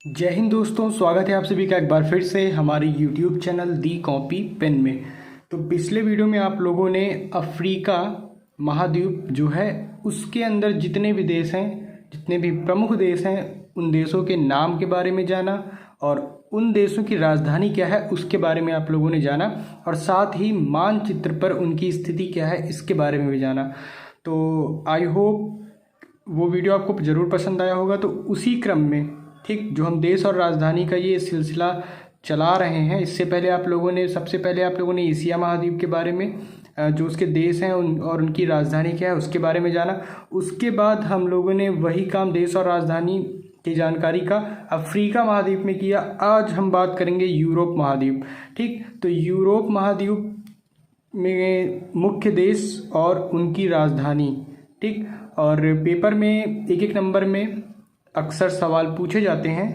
जय हिंद दोस्तों, स्वागत है आप सभी का एक बार फिर से हमारे YouTube चैनल दी कॉपी पेन में। तो पिछले वीडियो में आप लोगों ने अफ्रीका महाद्वीप जो है उसके अंदर जितने भी देश हैं, जितने भी प्रमुख देश हैं, उन देशों के नाम के बारे में जाना और उन देशों की राजधानी क्या है उसके बारे में आप लोगों ने जाना और साथ ही मानचित्र पर उनकी स्थिति क्या है इसके बारे में भी जाना। तो आई होप वो वीडियो आपको ज़रूर पसंद आया होगा। तो उसी क्रम में ठीक जो हम देश और राजधानी का ये सिलसिला चला रहे हैं, इससे पहले आप लोगों ने सबसे पहले आप लोगों ने एशिया महाद्वीप के बारे में जो उसके देश हैं और उनकी राजधानी क्या है उसके बारे में जाना। उसके बाद हम लोगों ने वही काम देश और राजधानी की जानकारी का अफ्रीका महाद्वीप में किया। आज हम बात करेंगे यूरोप महाद्वीप। ठीक, तो यूरोप महाद्वीप में मुख्य देश और उनकी राजधानी। ठीक, और पेपर में एक एक नंबर में अक्सर सवाल पूछे जाते हैं।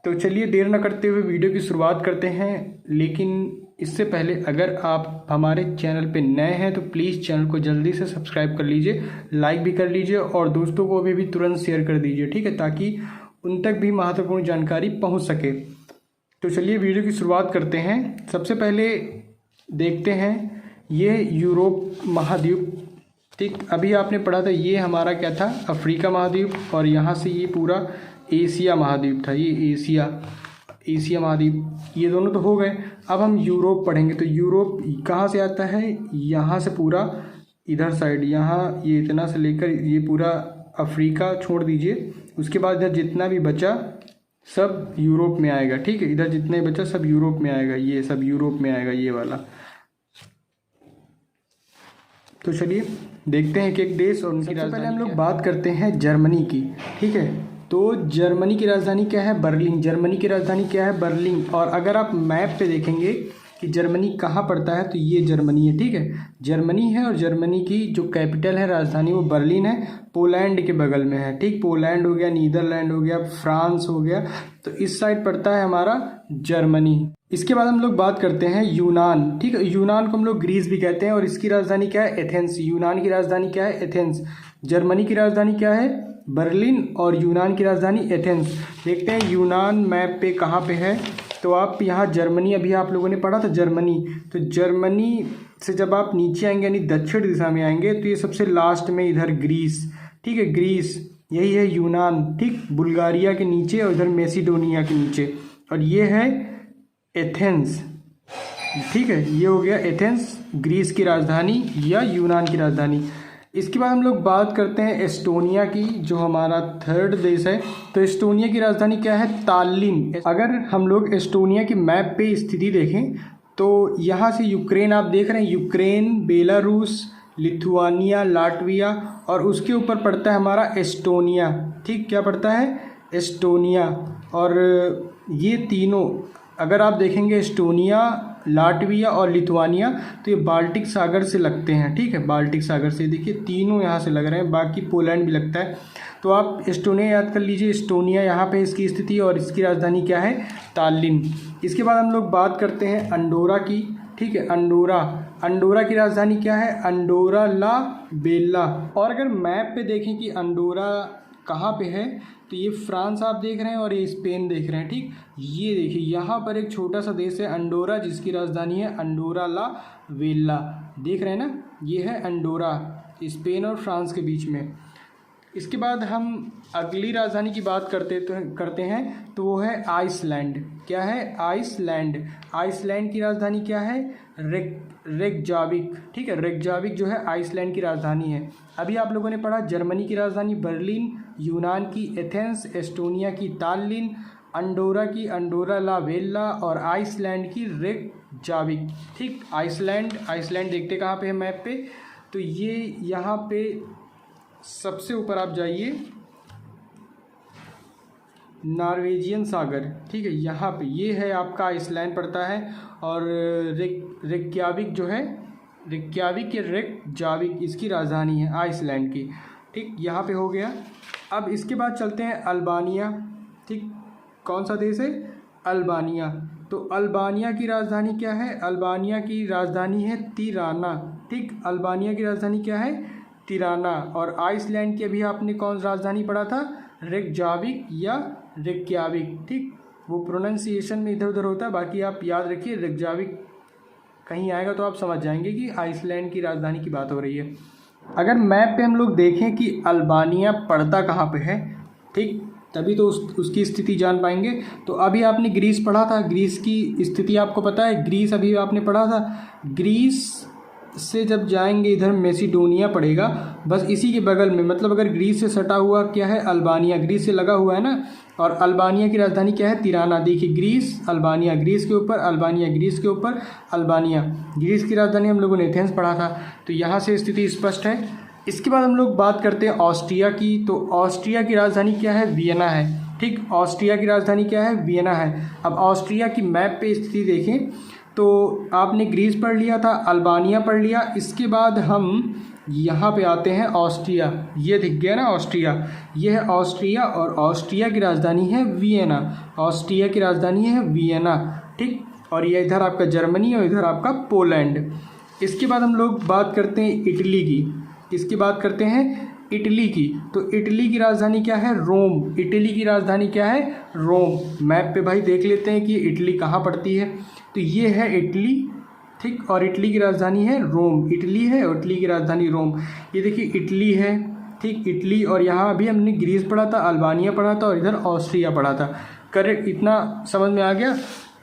तो चलिए देर न करते हुए वीडियो की शुरुआत करते हैं। लेकिन इससे पहले अगर आप हमारे चैनल पे नए हैं तो प्लीज़ चैनल को जल्दी से सब्सक्राइब कर लीजिए, लाइक भी कर लीजिए और दोस्तों को भी तुरंत शेयर कर दीजिए। ठीक है, ताकि उन तक भी महत्वपूर्ण जानकारी पहुंच सके। तो चलिए वीडियो की शुरुआत करते हैं। सबसे पहले देखते हैं ये यूरोप महाद्वीप। ठीक, अभी आपने पढ़ा था ये हमारा क्या था, अफ्रीका महाद्वीप, और यहाँ से ये पूरा एशिया महाद्वीप था। ये एशिया महाद्वीप, ये दोनों तो हो गए। अब हम यूरोप पढ़ेंगे। तो यूरोप कहाँ से आता है, यहाँ से पूरा इधर साइड, यहाँ ये इतना से लेकर ये पूरा अफ्रीका छोड़ दीजिए। उसके बाद इधर जितना भी बचा सब यूरोप में आएगा। ठीक है, इधर जितना बचा सब यूरोप में आएगा, ये सब यूरोप में आएगा ये वाला। तो चलिए देखते हैं एक देश और उनकी राजधानी। पहले हम लोग बात करते हैं जर्मनी की। ठीक है, तो जर्मनी की राजधानी क्या है, बर्लिन। जर्मनी की राजधानी क्या है, बर्लिन। और अगर आप मैप पे देखेंगे कि जर्मनी कहाँ पड़ता है तो ये जर्मनी है। ठीक है, जर्मनी है और जर्मनी की जो कैपिटल है, राजधानी, वो बर्लिन है। पोलैंड के बगल में है। ठीक, पोलैंड हो गया, नीदरलैंड हो गया, फ्रांस हो गया, तो इस साइड पड़ता है हमारा जर्मनी। इसके बाद हम लोग बात करते हैं यूनान। ठीक है, यूनान को हम लोग ग्रीस भी कहते हैं और इसकी राजधानी क्या है, एथेंस। यूनान की राजधानी क्या है, एथेंस। जर्मनी की राजधानी क्या है, बर्लिन, और यूनान की राजधानी एथेंस। देखते हैं यूनान मैप पे कहाँ पे है। तो आप यहाँ जर्मनी, अभी आप लोगों ने पढ़ा था जर्मनी, तो जर्मनी से जब आप नीचे आएंगे यानी दक्षिण दिशा में आएंगे तो ये सबसे लास्ट में इधर ग्रीस। ठीक है, ग्रीस यही है यूनान। ठीक, बुल्गारिया के नीचे और इधर मैसिडोनिया के नीचे, और ये है एथेंस। ठीक है, ये हो गया एथेंस, ग्रीस की राजधानी या यूनान की राजधानी। इसके बाद हम लोग बात करते हैं एस्टोनिया की, जो हमारा थर्ड देश है। तो एस्टोनिया की राजधानी क्या है, ताल्लिन। अगर हम लोग एस्टोनिया की मैप पे स्थिति देखें तो यहाँ से यूक्रेन आप देख रहे हैं, यूक्रेन, बेलारूस, लिथुआनिया, लाटविया, और उसके ऊपर पड़ता है हमारा एस्टोनिया। ठीक, क्या पड़ता है, एस्टोनिया। और ये तीनों अगर आप देखेंगे एस्टोनिया, लाटविया और लिथुआनिया, तो ये बाल्टिक सागर से लगते हैं। ठीक है, बाल्टिक सागर से, देखिए तीनों यहाँ से लग रहे हैं, बाकी पोलैंड भी लगता है। तो आप एस्टोनिया याद कर लीजिए, एस्टोनिया यहाँ पे इसकी स्थिति, और इसकी राजधानी क्या है, ताल्लिन। इसके बाद हम लोग बात करते हैं अंडोरा की। ठीक है, अंडोरा। अंडोरा की राजधानी क्या है, अंडोरा ला बेला। और अगर मैप पे देखें कि अंडोरा कहाँ पे है, तो ये फ्रांस आप देख रहे हैं और ये स्पेन देख रहे हैं। ठीक, ये देखिए यहाँ पर एक छोटा सा देश है अंडोरा, जिसकी राजधानी है अंडोरा ला वेला। देख रहे हैं ना, ये है अंडोरा, स्पेन और फ्रांस के बीच में। इसके बाद हम अगली राजधानी की बात करते हैं तो वो है आइसलैंड। क्या है, आइसलैंड। आइसलैंड की राजधानी क्या है, रेकजाविक। ठीक है, रेकजाविक जो है आइसलैंड की राजधानी है। अभी आप लोगों ने पढ़ा जर्मनी की राजधानी बर्लिन, यूनान की एथेंस, एस्टोनिया की ताल्लिन, अंडोरा की अंडोरा ला वेल्ला और आइसलैंड की रेकजाविक। ठीक, आइसलैंड देखते कहाँ पे है मैप पे, तो ये यहाँ पे सबसे ऊपर आप जाइए, नॉर्वेजियन सागर। ठीक है, यहाँ पे ये है आपका आइसलैंड पड़ता है। और रेक्याविक जो है, रेक्याविक या रेकजाविक इसकी राजधानी है आइसलैंड की। ठीक, यहाँ पे हो गया। अब इसके बाद चलते हैं अल्बानिया। ठीक, कौन सा देश है, अल्बानिया। तो अल्बानिया की राजधानी क्या है, अल्बानिया की राजधानी है तिराना। ठीक, अल्बानिया की राजधानी क्या है, तिराना। और आइसलैंड की अभी आपने कौन सा राजधानी पढ़ा था, रेकजाविक या रेक्याविक, ठीक। वो प्रोनाउंसिएशन में इधर उधर होता है, बाकी आप याद रखिए रेकजाविक कहीं आएगा तो आप समझ जाएंगे कि आइसलैंड की राजधानी की बात हो रही है। अगर मैप पे हम लोग देखें कि अल्बानिया पड़ता कहाँ पे है, ठीक, तभी तो उसकी स्थिति जान पाएंगे। तो अभी आपने ग्रीस पढ़ा था, ग्रीस की स्थिति आपको पता है, ग्रीस अभी आपने पढ़ा था। ग्रीस से जब जाएंगे इधर मैसिडोनिया पड़ेगा, बस इसी के बगल में, मतलब अगर ग्रीस से सटा हुआ क्या है, अल्बानिया, ग्रीस से लगा हुआ है ना। और अल्बानिया की राजधानी क्या है, तिराना। देखिए ग्रीस, अल्बानिया, ग्रीस के ऊपर अल्बानिया, ग्रीस के ऊपर अल्बानिया। ग्रीस की राजधानी हम लोगों ने एथेंस पढ़ा था, तो यहाँ से स्थिति स्पष्ट है। इसके बाद हम लोग बात करते हैं ऑस्ट्रिया की। तो ऑस्ट्रिया की राजधानी क्या है, वियना है, ठीक। ऑस्ट्रिया की राजधानी क्या है, वियना है। अब ऑस्ट्रिया की मैप पे स्थिति देखें तो आपने ग्रीस पढ़ लिया था, अल्बानिया पढ़ लिया। इसके बाद हम यहाँ पे आते हैं ऑस्ट्रिया, ये दिख गया ना ऑस्ट्रिया, ये है ऑस्ट्रिया और ऑस्ट्रिया की राजधानी है वियना। ऑस्ट्रिया की राजधानी है वियना, ठीक। और ये इधर आपका जर्मनी और इधर आपका पोलैंड। इसके बाद हम लोग बात करते हैं इटली की। किसकी बात करते हैं, इटली की। तो इटली की राजधानी क्या है, रोम। इटली की राजधानी क्या है, रोम। मैप पे भाई देख लेते हैं कि इटली कहाँ पड़ती है। तो ये है इटली, ठीक, और इटली की राजधानी है रोम। इटली है और इटली की राजधानी रोम। ये देखिए इटली है, ठीक, इटली। और यहाँ अभी हमने ग्रीस पढ़ा था, अल्बानिया पढ़ा था और इधर ऑस्ट्रिया पढ़ा था। करेक्ट, इतना समझ में आ गया।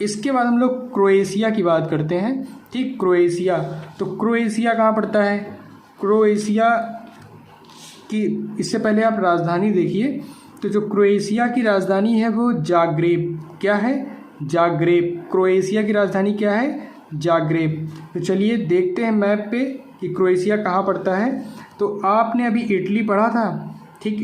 इसके बाद हम लोग क्रोएशिया की बात करते हैं, ठीक। क्रोएशिया, तो क्रोएशिया कहाँ पड़ता है, क्रोएशिया की, इससे पहले आप राजधानी देखिए। तो जो क्रोएशिया की राजधानी है वो जाग्रेब, क्या है, जाग्रेब। क्रोएशिया की राजधानी क्या है, जाग्रेब। तो चलिए देखते हैं मैप पे कि क्रोएशिया कहाँ पड़ता है। तो आपने अभी इटली पढ़ा था, ठीक,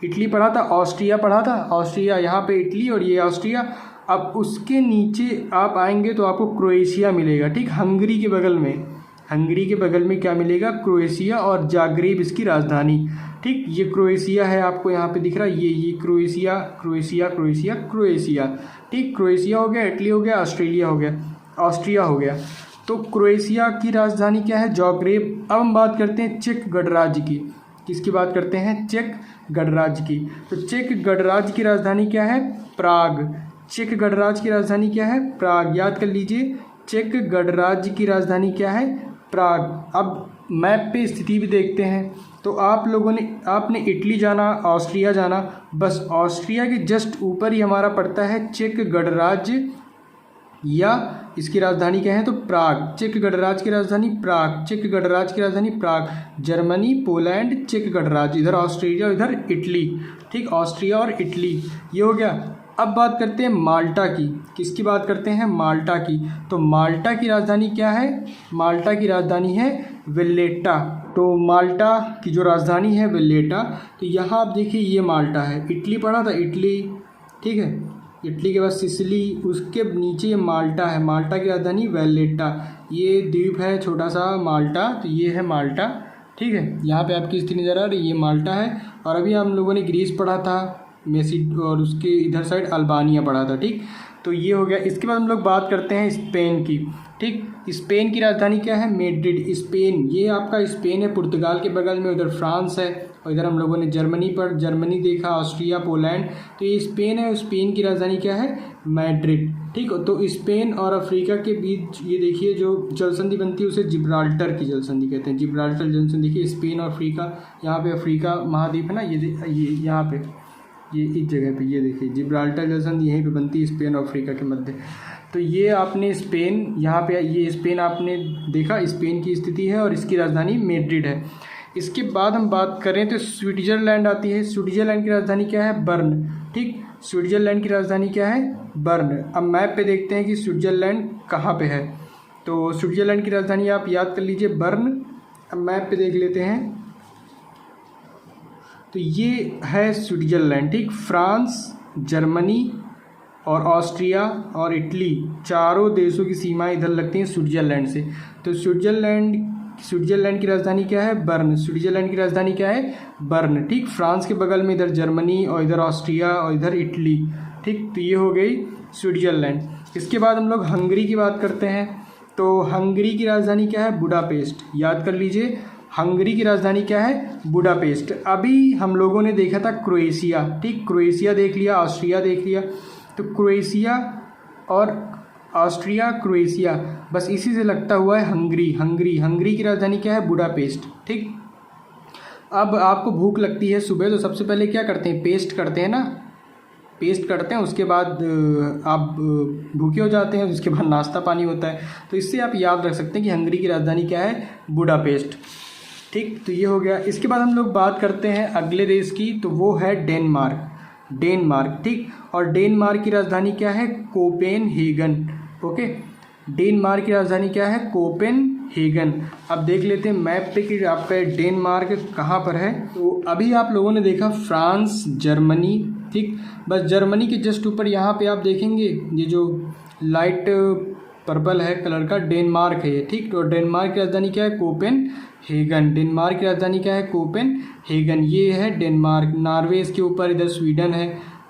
इटली पढ़ा था, ऑस्ट्रिया पढ़ा था, ऑस्ट्रिया यहाँ पे इटली और ये ऑस्ट्रिया। अब उसके नीचे आप आएंगे तो आपको क्रोएशिया मिलेगा, ठीक। हंगरी के बगल में, हंगरी के बगल में क्या मिलेगा, क्रोएशिया और जाग्रेब इसकी राजधानी, ठीक। ये क्रोएशिया है, आपको यहाँ पे दिख रहा है, ये क्रोएशिया, क्रोएशिया, क्रोएशिया, क्रोएशिया, ठीक। क्रोएशिया हो गया, इटली हो गया, ऑस्ट्रेलिया हो गया, ऑस्ट्रिया हो गया। तो क्रोएशिया की राजधानी क्या है, जाग्रेब। अब हम बात करते हैं चेक गणराज्य की। किसकी बात करते हैं, चेक गणराज्य की। तो चेक गणराज्य की राजधानी क्या है, प्राग। चेक गणराज्य की राजधानी क्या है, प्राग, याद कर लीजिए। चेक गणराज्य की राजधानी क्या है, प्राग। अब मैप पे स्थिति भी देखते हैं। तो आप लोगों ने, आपने इटली जाना, ऑस्ट्रिया जाना, बस ऑस्ट्रिया के जस्ट ऊपर ही हमारा पड़ता है चेक गणराज्य, या इसकी राजधानी क्या है, तो प्राग। चेक गणराज्य की राजधानी प्राग, चेक गणराज्य की राजधानी प्राग। जर्मनी, पोलैंड, चेक गणराज्य, इधर ऑस्ट्रेलिया, इधर इटली, ठीक। ऑस्ट्रिया और इटली, ये हो गया। अब बात करते हैं माल्टा की। किसकी बात करते हैं, माल्टा की। तो माल्टा की राजधानी क्या है, माल्टा की राजधानी है वेल्लेटा। तो माल्टा की जो राजधानी है वेल्लेटा। तो यहाँ आप देखिए ये माल्टा है, इटली पढ़ा था, इटली, ठीक है। इटली के बाद सिसिली, उसके नीचे ये माल्टा है, माल्टा की राजधानी वेल्लेटा। ये द्वीप है छोटा सा माल्टा, तो ये है माल्टा, ठीक है। यहाँ पे आपकी स्थिति नज़र आ रही है, ये माल्टा है। और अभी हम लोगों ने ग्रीस पढ़ा था, और उसके इधर साइड अल्बानिया पढ़ा था, ठीक। तो ये हो गया। इसके बाद हम लोग बात करते हैं स्पेन की, ठीक। स्पेन की राजधानी क्या है, मैड्रिड। स्पेन, ये आपका स्पेन है, पुर्तगाल के बगल में, उधर फ्रांस है और इधर हम लोगों ने जर्मनी देखा, ऑस्ट्रिया, पोलैंड। तो ये स्पेन है, स्पेन की राजधानी क्या है, मैड्रिड, ठीक। तो स्पेन और अफ्रीका के बीच ये देखिए जो जलसंधि बनती है उसे जिब्राल्टर की जलसंधि कहते हैं। जिब्राल्टर जलसंधि, देखिए स्पेन और अफ्रीका, यहाँ पे अफ्रीका महाद्वीप है ना, ये यहाँ पे, ये इस जगह पे, ये देखिए जिब्राल्टर जलसंधि यहीं पे बनती है, स्पेन और अफ्रीका के मध्य। तो ये आपने स्पेन, यहाँ पे ये स्पेन आपने देखा, स्पेन की स्थिति है और इसकी राजधानी मैड्रिड है। इसके बाद हम बात करें तो स्विट्ज़रलैंड आती है। स्विट्ज़रलैंड की राजधानी क्या है, बर्न, ठीक। स्विट्ज़रलैंड की राजधानी क्या है, बर्न। अब मैप पे देखते हैं कि स्विट्ज़रलैंड कहाँ पे है। तो स्विट्ज़रलैंड की राजधानी आप याद कर लीजिए, बर्न। अब मैप पे देख लेते हैं, तो ये है स्विट्ज़रलैंड, ठीक। फ्रांस, जर्मनी और ऑस्ट्रिया और इटली, चारों देशों की सीमाएं इधर लगती हैं स्विट्ज़रलैंड से। तो स्विट्ज़रलैंड की राजधानी क्या है, बर्न। स्विट्ज़रलैंड की राजधानी क्या है, बर्न, ठीक। फ्रांस के बगल में इधर जर्मनी और इधर ऑस्ट्रिया और इधर इटली, ठीक। तो ये हो गई स्विट्ज़रलैंड। इसके बाद हम लोग हंगरी की बात करते हैं। तो हंगरी की राजधानी क्या है, बुडापेस्ट, याद कर लीजिए। हंगरी की राजधानी क्या है? बुडापेस्ट। अभी हम लोगों ने देखा था क्रोएशिया, ठीक, क्रोएशिया देख लिया, ऑस्ट्रिया देख लिया, तो क्रोएशिया और ऑस्ट्रिया, क्रोएशिया, बस इसी से लगता हुआ है हंगरी। हंगरी की राजधानी क्या है? बुडापेस्ट, ठीक। अब आपको भूख लगती है सुबह, तो सबसे पहले क्या करते हैं? पेस्ट करते हैं ना, पेस्ट करते हैं, उसके बाद आप भूखे हो जाते हैं, उसके बाद नाश्ता पानी होता है। तो इससे आप याद रख सकते हैं कि हंगरी की राजधानी क्या है? बुडापेस्ट, ठीक। तो ये हो गया। इसके बाद हम लोग बात करते हैं अगले देश की, तो वो है डेनमार्क, ठीक। और डेनमार्क की राजधानी क्या है? Copenhagen, okay. डेनमार्क की राजधानी क्या है? कोपेनहेगन। अब देख लेते हैं मैप पे कि आपका डेनमार्क कहाँ पर है। तो अभी आप लोगों ने देखा फ्रांस, जर्मनी, ठीक, बस जर्मनी के जस्ट ऊपर यहाँ पे आप देखेंगे ये जो लाइट पर्पल है कलर का, डेनमार्क है ये, ठीक। तो डेनमार्क की राजधानी क्या है? कोपेनहेगन। डेनमार्क की राजधानी क्या है? कोपेनहेगन, ये है डेनमार्क। नॉर्वे इसके ऊपर, इधर स्वीडन है,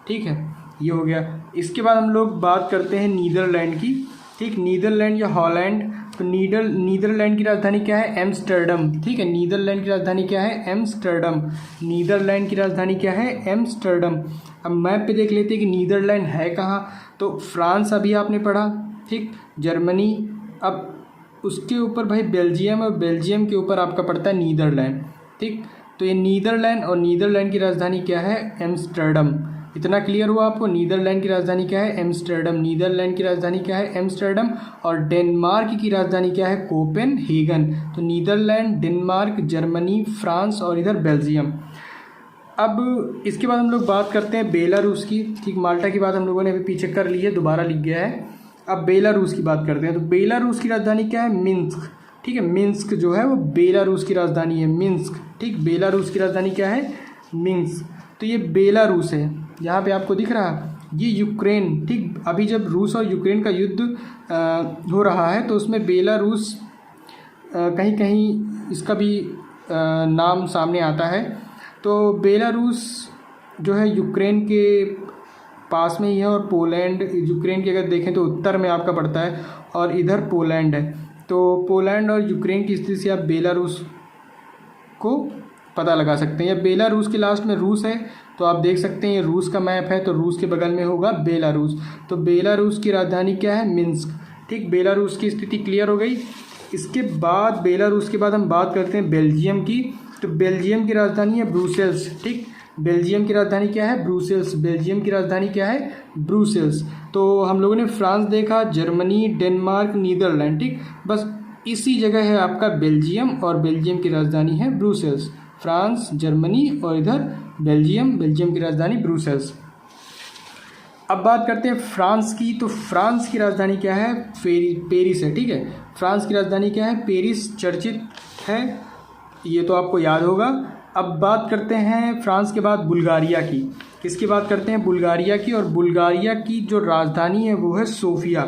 ठीक है, ये हो गया। इसके बाद हम लोग बात करते हैं नीदरलैंड की, ठीक। नीदरलैंड या हॉलैंड, तो नीदरलैंड की राजधानी क्या है? एम्स्टर्डम, ठीक है। नीदरलैंड की राजधानी क्या है? एम्स्टर्डम। नीदरलैंड की राजधानी क्या है? एम्स्टर्डम। अब मैप पे देख लेते हैं कि नीदरलैंड है कहाँ। तो फ्रांस अभी आपने पढ़ा, ठीक, जर्मनी, अब उसके ऊपर भाई बेल्जियम, और बेल्जियम के ऊपर आपका पड़ता है नीदरलैंड, ठीक। तो ये नीदरलैंड, और नीदरलैंड की राजधानी क्या है? एम्स्टर्डम। इतना क्लियर हुआ आपको? नीदरलैंड की राजधानी क्या है? एम्स्टर्डम। नीदरलैंड की राजधानी क्या है? एम्स्टर्डम। और डेनमार्क की राजधानी क्या है? कोपेनहेगन। तो नीदरलैंड, डेनमार्क, जर्मनी, फ्रांस और इधर बेल्जियम। अब इसके बाद हम लोग बात करते हैं बेलारूस की, ठीक। माल्टा की बात हम लोगों ने अभी पीछे कर ली है, दोबारा लिख गया है। अब बेलारूस की बात करते हैं। तो बेलारूस की राजधानी क्या है? मिन्स्क, ठीक है। मिन्स्क जो है वो बेलारूस की राजधानी है, मिन्स्क, ठीक। बेलारूस की राजधानी क्या है? मिन्स्क। तो ये बेलारूस है, यहाँ पे आपको दिख रहा है, ये यूक्रेन, ठीक। अभी जब रूस और यूक्रेन का युद्ध हो रहा है तो उसमें बेलारूस कहीं कहीं इसका भी नाम सामने आता है। तो बेलारूस जो है यूक्रेन के पास में ही है, और पोलैंड, यूक्रेन की अगर देखें तो उत्तर में आपका पड़ता है, और इधर पोलैंड है। तो पोलैंड और यूक्रेन की स्थिति से आप बेलारूस को पता लगा सकते हैं। या बेलारूस के लास्ट में रूस है, तो आप देख सकते हैं ये रूस का मैप है, तो रूस के बगल में होगा बेलारूस। तो बेलारूस की राजधानी क्या है? मिन्स्क, ठीक। बेलारूस की स्थिति क्लियर हो गई। इसके बाद बेलारूस के बाद हम बात करते हैं बेल्जियम की। तो बेल्जियम की राजधानी है ब्रुसेल्स, ठीक। बेल्जियम की राजधानी क्या है? ब्रुसेल्स। बेल्जियम की राजधानी क्या है? ब्रुसेल्स। तो हम लोगों ने फ्रांस देखा, जर्मनी, डेनमार्क, नीदरलैंड, ठीक। बस इसी जगह है आपका बेल्जियम, और बेल्जियम की राजधानी है ब्रुसेल्स। फ्रांस, जर्मनी और इधर बेल्जियम, बेल्जियम की राजधानी ब्रुसेल्स। अब बात करते हैं फ्रांस की। तो फ्रांस की राजधानी क्या है? पेरिस है, ठीक है। फ्रांस की राजधानी क्या है? पेरिस, चर्चित है, ये तो आपको याद होगा। अब बात करते हैं फ्रांस के बाद बुल्गारिया की। किसकी बात करते हैं? बुल्गारिया की। और बुल्गारिया की जो राजधानी है वो है सोफिया।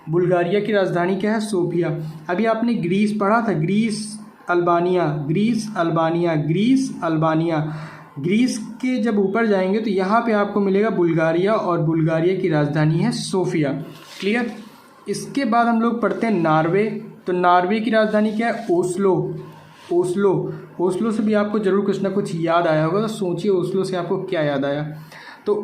बुल्गारिया की राजधानी क्या है? सोफिया। अभी आपने ग्रीस पढ़ा था, Greece, Albania, Greece, Albania, Greece, Albania. Greece के जब ऊपर जाएंगे तो यहाँ पे आपको मिलेगा बुल्गारिया, और बुल्गारिया की राजधानी है सोफिया, क्लियर। इसके बाद हम लोग पढ़ते हैं नॉर्वे। तो नॉर्वे की राजधानी क्या है? ओस्लो। ओस्लो से भी आपको जरूर कुछ ना कुछ याद आया होगा, तो सोचिए ओस्लो से आपको क्या याद आया। तो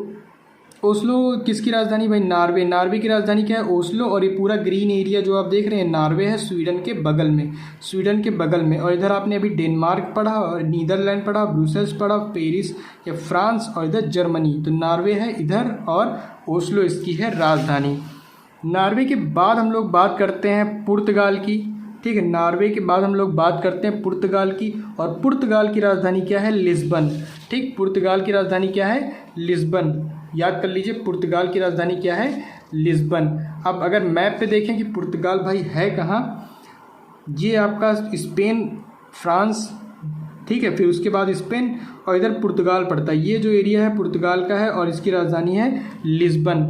ओस्लो किसकी राजधानी? भाई नॉर्वे। नॉर्वे की राजधानी क्या है? ओस्लो। और ये पूरा ग्रीन एरिया जो आप देख रहे हैं नॉर्वे है, स्वीडन के बगल में, स्वीडन के बगल में। और इधर आपने अभी डेनमार्क पढ़ा, और नीदरलैंड पढ़ा, ब्रुसेल्स पढ़ा, पेरिस या फ्रांस, और इधर जर्मनी। तो नॉर्वे है इधर, और ओस्लो इसकी है राजधानी। नॉर्वे के बाद हम लोग बात करते हैं पुर्तगाल की, ठीक है। नॉर्वे के बाद हम लोग बात करते हैं पुर्तगाल की, और पुर्तगाल की राजधानी क्या है? लिस्बन, ठीक। पुर्तगाल की राजधानी क्या है? लिस्बन, याद कर लीजिए, पुर्तगाल की राजधानी क्या है? लिस्बन। अब अगर मैप पे देखें कि पुर्तगाल भाई है कहाँ, ये आपका स्पेन, फ्रांस, ठीक है, फिर उसके बाद स्पेन, और इधर पुर्तगाल पड़ता है। ये जो एरिया है पुर्तगाल का है, और इसकी राजधानी है लिस्बन।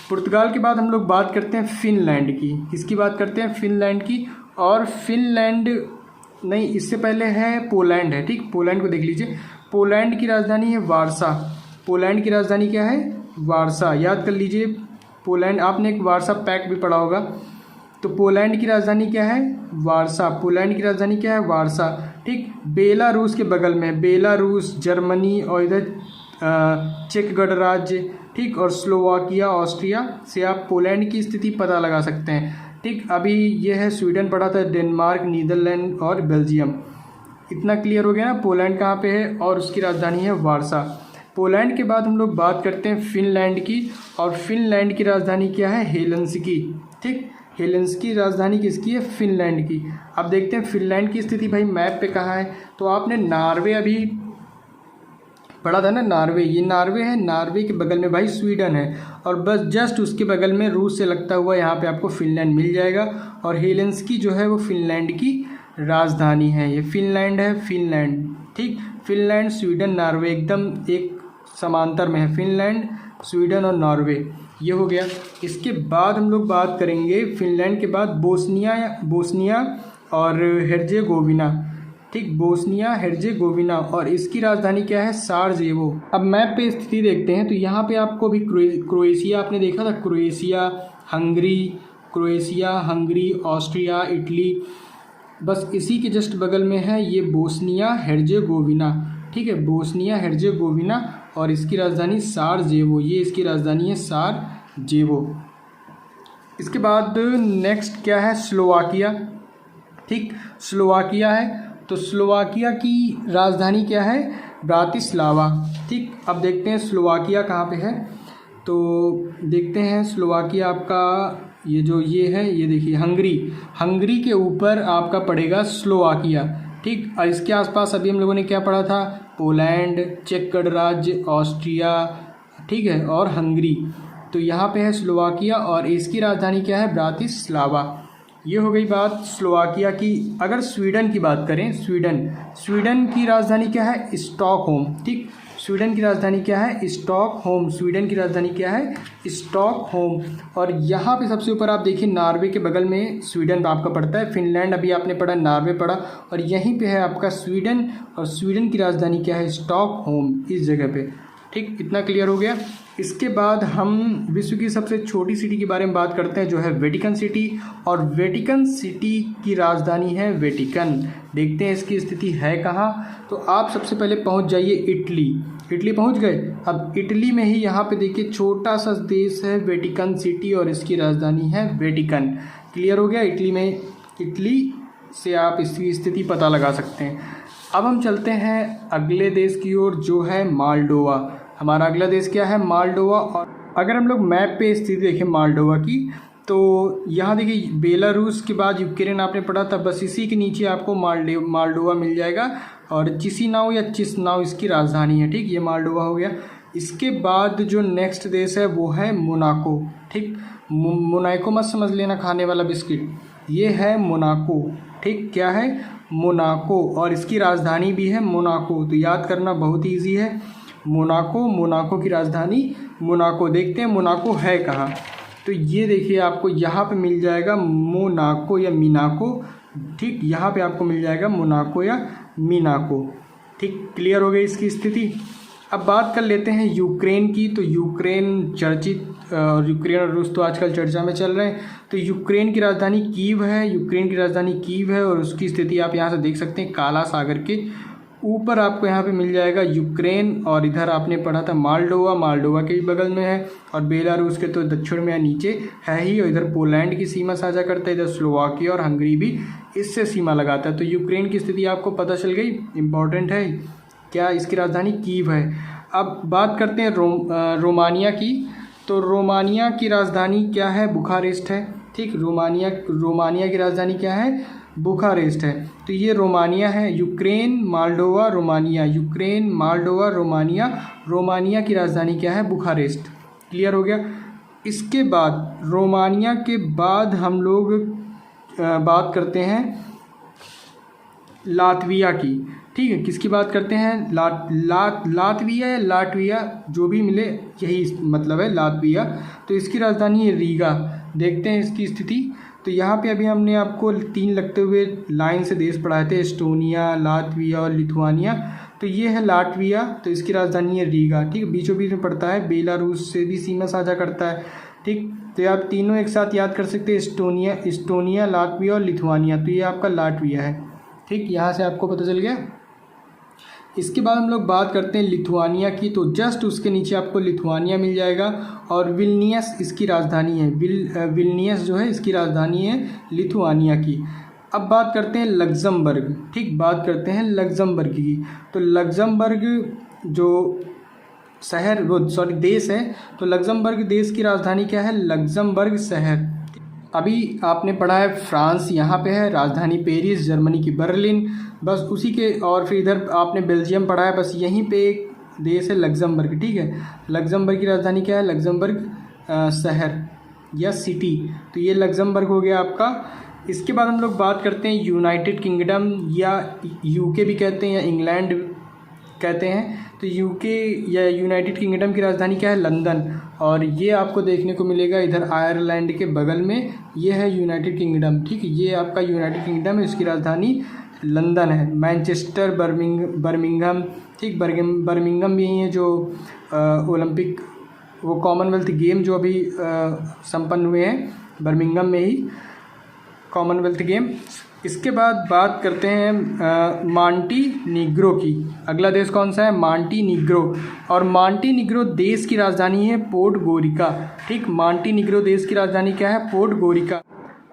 पुर्तगाल के बाद हम लोग बात करते हैं फिनलैंड की। किसकी बात करते हैं? फिनलैंड की। और फिनलैंड नहीं, इससे पहले है पोलैंड है, ठीक। पोलैंड को देख लीजिए। पोलैंड की राजधानी है वारसा। पोलैंड की राजधानी क्या है? वारसा, याद कर लीजिए। पोलैंड, आपने एक वारसा पैक्ट भी पढ़ा होगा। तो पोलैंड की राजधानी क्या है? वारसा। पोलैंड की राजधानी क्या है? वारसा। ठीक। बेलारूस के बगल में बेलारूस, जर्मनी और इधर चेक गणराज्य, ठीक, और स्लोवाकिया, ऑस्ट्रिया से आप पोलैंड की स्थिति पता लगा सकते हैं। ठीक, अभी ये है स्वीडन पड़ा था, डेनमार्क, नीदरलैंड और बेल्जियम। इतना क्लियर हो गया ना। पोलैंड कहाँ पे है और उसकी राजधानी है वारसा। पोलैंड के बाद हम लोग बात करते हैं फिनलैंड की, और फिनलैंड की राजधानी क्या है? हेलसिंकी। ठीक, हेलसिंकी राजधानी किसकी है? फिनलैंड की। अब देखते हैं फिनलैंड की स्थिति भाई मैप पे कहाँ है। तो आपने नॉर्वे अभी पढ़ा था ना, नॉर्वे, ये नॉर्वे है। नॉर्वे के बगल में भाई स्वीडन है, और बस जस्ट उसके बगल में रूस से लगता हुआ यहाँ पे आपको फिनलैंड मिल जाएगा। और हेलसिंकी जो है वो फिनलैंड की राजधानी है। ये फिनलैंड है, फिनलैंड। ठीक, फिनलैंड, स्वीडन, नॉर्वे एकदम एक समांतर में है। फिनलैंड, स्वीडन और नॉर्वे, ये हो गया। इसके बाद हम लोग बात करेंगे फिनलैंड के बाद बोस्निया और हेर्जेगोविना। ठीक, बोस्निया हेर्जेगोविना, और इसकी राजधानी क्या है? साराजेवो। अब मैप पे स्थिति देखते हैं तो यहाँ पे आपको भी क्रोएशिया आपने देखा था, क्रोएशिया, हंगरी, ऑस्ट्रिया, इटली, बस इसी के जस्ट बगल में है ये बोस्निया हेर्जेगोविना। ठीक है, बोस्निया हेर्जेगोविना, और इसकी राजधानी साराजेवो। ये इसकी राजधानी है साराजेवो। इसके बाद नेक्स्ट क्या है? स्लोवाकिया। ठीक, स्लोवाकिया है, तो स्लोवाकिया की राजधानी क्या है? ब्रातिस्लावा। ठीक, अब देखते हैं स्लोवाकिया कहाँ पे है। तो देखते हैं स्लोवाकिया आपका ये है, ये देखिए हंगरी के ऊपर आपका पड़ेगा स्लोवाकिया। ठीक, और इसके आसपास अभी हम लोगों ने क्या पढ़ा था? पोलैंड, चेक गणराज्य, ऑस्ट्रिया, ठीक है, और हंगरी। तो यहाँ पे है स्लोवाकिया, और इसकी राजधानी क्या है? ब्रातिस्लावा। ये हो गई बात स्लोवाकिया की। अगर स्वीडन की बात करें, स्वीडन की राजधानी क्या है? स्टॉकहोम। ठीक, स्वीडन की राजधानी क्या है? स्टॉकहोम। स्वीडन की राजधानी क्या है? स्टॉकहोम। और यहाँ पे सबसे ऊपर आप देखिए नॉर्वे के बगल में स्वीडन आपका पड़ता है। फिनलैंड अभी आपने पढ़ा, नॉर्वे पढ़ा, और यहीं पे है आपका स्वीडन, और स्वीडन की राजधानी क्या है? स्टॉकहोम, इस जगह पे। ठीक, इतना क्लियर हो गया। इसके बाद हम विश्व की सबसे छोटी सिटी के बारे में बात करते हैं, जो है वेटिकन सिटी, और वेटिकन सिटी की राजधानी है वेटिकन। देखते हैं इसकी स्थिति है कहाँ। तो आप सबसे पहले पहुँच जाइए इटली पहुँच गए। अब इटली में ही यहाँ पे देखिए छोटा सा देश है वेटिकन सिटी, और इसकी राजधानी है वेटिकन। क्लियर हो गया। इटली से आप इसकी स्थिति पता लगा सकते हैं। अब हम चलते हैं अगले देश की ओर, जो है मालडोवा। हमारा अगला देश क्या है? मालडोवा। और अगर हम लोग मैप पे स्थिति देखें मालडोवा की, तो यहाँ देखिए बेलारूस के बाद यूक्रेन आपने पढ़ा था, बस इसी के नीचे आपको मालडोवा मिल जाएगा, और चिसिनाउ या चिसनाउ इसकी राजधानी है। ठीक, ये मालडोवा हो गया। इसके बाद जो नेक्स्ट देश है वो है मोनाको। ठीक, मोनाको मत समझ लेना खाने वाला बिस्किट, ये है मोनाको। ठीक, क्या है? मोनाको, और इसकी राजधानी भी है मोनाको। तो याद करना बहुत ईजी है। मोनाको की राजधानी मोनाको। देखते हैं मोनाको है कहाँ। तो ये देखिए आपको यहाँ पे मिल जाएगा मोनाको या मीनाको। ठीक, यहाँ पे आपको मिल जाएगा मोनाको या मीनाको। ठीक, क्लियर हो गई इसकी स्थिति। अब बात कर लेते हैं यूक्रेन की। तो यूक्रेन चर्चित, यूक्रेन और रूस तो आजकल चर्चा में चल रहे हैं। तो यूक्रेन की राजधानी कीव है, और उसकी स्थिति आप यहाँ से देख सकते हैं। काला सागर के ऊपर आपको यहाँ पे मिल जाएगा यूक्रेन, और इधर आपने पढ़ा था मालडोवा के भी बगल में है, और बेलारूस के तो दक्षिण में नीचे है ही, और इधर पोलैंड की सीमा साझा करता है, इधर स्लोवाकिया और हंगरी भी इससे सीमा लगाता है। तो यूक्रेन की स्थिति आपको पता चल गई, इम्पॉर्टेंट है क्या? इसकी राजधानी कीव है। अब बात करते हैं रोमानिया की। तो रोमानिया की राजधानी क्या है? बुखारेस्ट है। ठीक, रोमानिया की राजधानी क्या है? बुखारेस्ट है। तो ये रोमानिया है। Ukraine, Moldova, Romania, Ukraine, Moldova, Romania. Romania की राजधानी क्या है? बुखारेस्ट। क्लियर हो गया। इसके बाद रोमानिया के बाद हम लोग बात करते हैं लातविया की। ठीक है, किसकी बात करते हैं? लातविया या लाटविया, जो भी मिले यही मतलब है, लातविया। तो इसकी राजधानी है रीगा। देखते हैं इसकी स्थिति। तो यहाँ पे अभी हमने आपको 3 लगते हुए लाइन से देश पढ़ाए थे, एस्टोनिया, लातविया और लिथुआनिया। तो ये है लाटविया, तो इसकी राजधानी है रीगा। ठीक, बीचों बीच में पड़ता है, बेलारूस से भी सीमा साझा करता है। ठीक, तो आप तीनों एक साथ याद कर सकते हैं, एस्टोनिया, लातविया और लिथुआनिया। तो ये आपका लाटविया है। ठीक, यहाँ से आपको पता चल गया। इसके बाद हम लोग बात करते हैं लिथुआनिया की, तो जस्ट उसके नीचे आपको लिथुआनिया मिल जाएगा और विल्नियस इसकी राजधानी है। विल्नियस जो है इसकी राजधानी है लिथुआनिया की। अब बात करते हैं लग्जमबर्ग। ठीक, बात करते हैं लग्जमबर्ग की। तो लग्जमबर्ग जो शहर वो सॉरी देश है, तो लग्जमबर्ग देश की राजधानी क्या है? लग्जमबर्ग शहर। अभी आपने पढ़ा है फ्रांस यहाँ पे है, राजधानी पेरिस, जर्मनी की बर्लिन, बस उसी के, और फिर इधर आपने बेल्जियम पढ़ा है, बस यहीं पे एक देश है लग्जमबर्ग। ठीक है, लग्जमबर्ग की राजधानी क्या है? लग्जमबर्ग शहर या सिटी। तो ये लग्जमबर्ग हो गया आपका। इसके बाद हम लोग बात करते हैं यूनाइटेड किंगडम, या यूके भी कहते हैं या इंग्लैंड कहते हैं। तो यूके या यूनाइटेड किंगडम की राजधानी क्या है? लंदन। और ये आपको देखने को मिलेगा इधर आयरलैंड के बगल में, ये है यूनाइटेड किंगडम। ठीक है, ये आपका यूनाइटेड किंगडम है, इसकी राजधानी लंदन है। मैनचेस्टर, बर्मिंघम, ठीक, बर्मिंघम भी यही है जो ओलंपिक वो कॉमनवेल्थ गेम जो अभी संपन्न हुए हैं, बर्मिंघम में ही कॉमनवेल्थ गेम। इसके बाद बात करते हैं मांटीनीग्रो की। अगला देश कौन सा है? मांटीनीग्रो। और मांटीनीग्रो देश की राजधानी है पोर्टगोरिका। ठीक, मांटीनीग्रो देश की राजधानी क्या है? पोर्टगोरिका।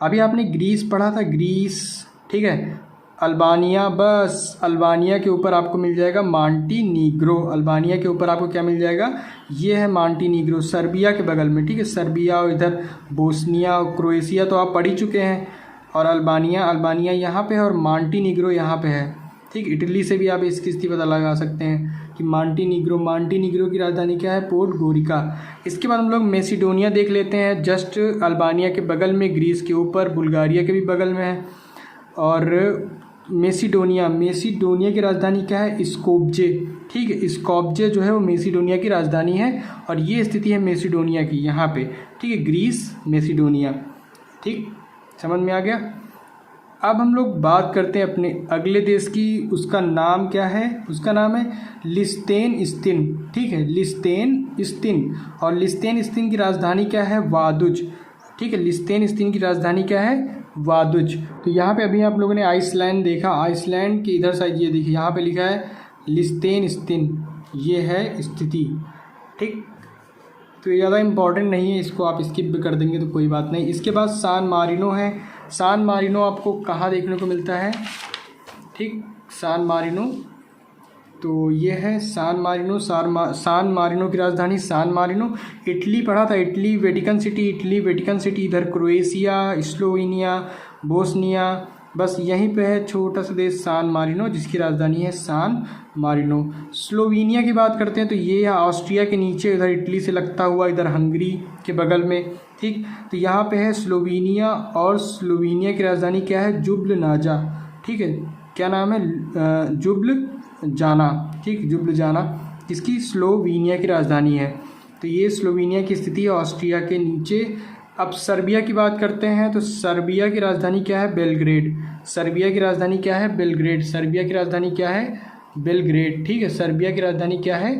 अभी आपने ग्रीस पढ़ा था, ग्रीस। ठीक है, अल्बानिया, बस अल्बानिया के ऊपर आपको मिल जाएगा मांटीनीग्रो। अल्बानिया के ऊपर आपको क्या मिल जाएगा? ये है मांटीनीग्रो, सर्बिया के बगल में। ठीक है, सर्बिया और इधर बोस्निया और क्रोएशिया तो आप पढ़ ही चुके हैं, और अल्बानिया यहाँ पे है और मांटीनीग्रो यहाँ पे है। ठीक, इटली से भी आप इसकी स्थिति पता लगा सकते हैं कि मांटीनीग्रो की राजधानी क्या है? पोर्टगोरिका। इसके बाद हम लोग मैसिडोनिया देख लेते हैं, जस्ट अल्बानिया के बगल में, ग्रीस के ऊपर, बुल्गारिया के भी बगल में है। और मैसिडोनिया की राजधानी क्या है? स्कोप्जे। ठीक है, स्कोप्जे जो है वो मैसिडोनिया की राजधानी है, और ये स्थिति है मैसिडोनिया की यहाँ पे। ठीक है, ग्रीस, मैसिडोनिया। ठीक, समझ में आ गया। अब हम लोग बात करते हैं अपने अगले देश की। उसका नाम क्या है? उसका नाम है लिस्तेनस्तीन। ठीक है, लिस्तेनस्तीन। और लिस्तेनस्तीन की राजधानी क्या है? वादुज। ठीक है, लिस्तेनस्तीन की राजधानी क्या है? वादुज। तो यहाँ पे अभी आप लोगों ने आइसलैंड देखा, आइसलैंड के इधर साइड ये देखिए, यहाँ पे लिखा है लिस्तेनस्तीन, ये है स्थिति। ठीक, तो ये ज़्यादा इम्पॉर्टेंट नहीं है, इसको आप स्किप भी कर देंगे तो कोई बात नहीं। इसके बाद सान मारिनो है। सान मारिनो आपको कहाँ देखने को मिलता है? ठीक, सान मारिनो, तो ये है सान मारिनो की राजधानी सान मारिनो। इटली पढ़ा था, इटली, वेटिकन सिटी, इधर क्रोएशिया, स्लोवेनिया, बोस्निया, बस यहीं पे है छोटा सा देश सान मारिनो, जिसकी राजधानी है सान मारिनो। स्लोवेनिया की बात करते हैं तो ये है ऑस्ट्रिया के नीचे, इधर इटली से लगता हुआ, इधर हंगरी के बगल में। ठीक, तो यहाँ पे है स्लोवेनिया, और स्लोवेनिया की राजधानी क्या है? जुब्लनाजा। ठीक है, क्या नाम है? जुब्लजाना। ठीक, जुब्लजाना इसकी स्लोवेनिया की राजधानी है। तो ये स्लोवेनिया की स्थिति है ऑस्ट्रिया के नीचे। अब सर्बिया की बात करते हैं, तो सर्बिया की राजधानी क्या है? बेलग्रेड। सर्बिया की राजधानी क्या है? बेलग्रेड। सर्बिया की राजधानी क्या है? बेलग्रेड। ठीक है, सर्बिया की राजधानी क्या है?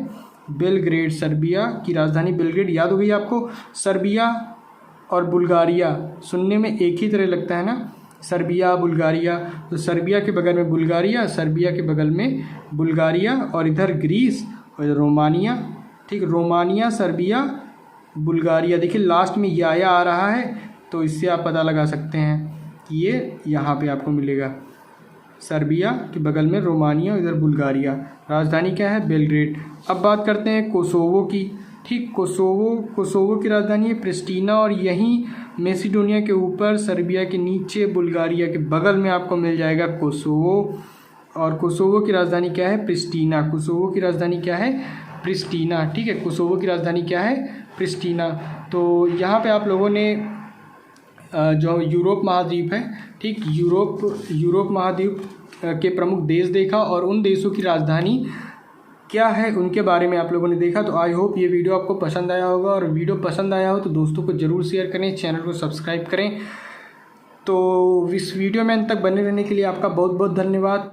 बेलग्रेड। सर्बिया की राजधानी बेलग्रेड। याद हो गई आपको? सर्बिया और बुल्गारिया सुनने में एक ही तरह लगता है ना, सर्बिया, बुल्गारिया। तो सर्बिया के बगल में बुल्गारिया, सर्बिया के बगल में बुल्गारिया, और इधर ग्रीस और इधर रोमानिया। ठीक, रोमानिया, सर्बिया, बुल्गारिया। देखिए लास्ट में या आ रहा है, तो इससे आप पता लगा सकते हैं कि ये यहाँ पे आपको मिलेगा। सर्बिया के बगल में रोमानिया, इधर बुल्गारिया। राजधानी क्या है? बेलग्रेड। अब बात करते हैं कोसोवो की। ठीक, कोसोवो की राजधानी है प्रिस्टीना, और यहीं मैसिडोनिया के ऊपर, सर्बिया के नीचे, बुल्गारिया के बगल में आपको मिल जाएगा कोसोवो। और कोसोवो की राजधानी क्या है? प्रिस्टीना। कोसोवो की राजधानी क्या है? प्रिस्टीना। ठीक है, कोसोवो की राजधानी क्या है? प्रिस्टीना। तो यहाँ पे आप लोगों ने जो यूरोप महाद्वीप है, ठीक, यूरोप महाद्वीप के प्रमुख देश देखा, और उन देशों की राजधानी क्या है उनके बारे में आप लोगों ने देखा। तो आई होप ये वीडियो आपको पसंद आया होगा, और वीडियो पसंद आया हो तो दोस्तों को ज़रूर शेयर करें, चैनल को सब्सक्राइब करें। तो इस वीडियो में अंत तक बने रहने के लिए आपका बहुत बहुत धन्यवाद।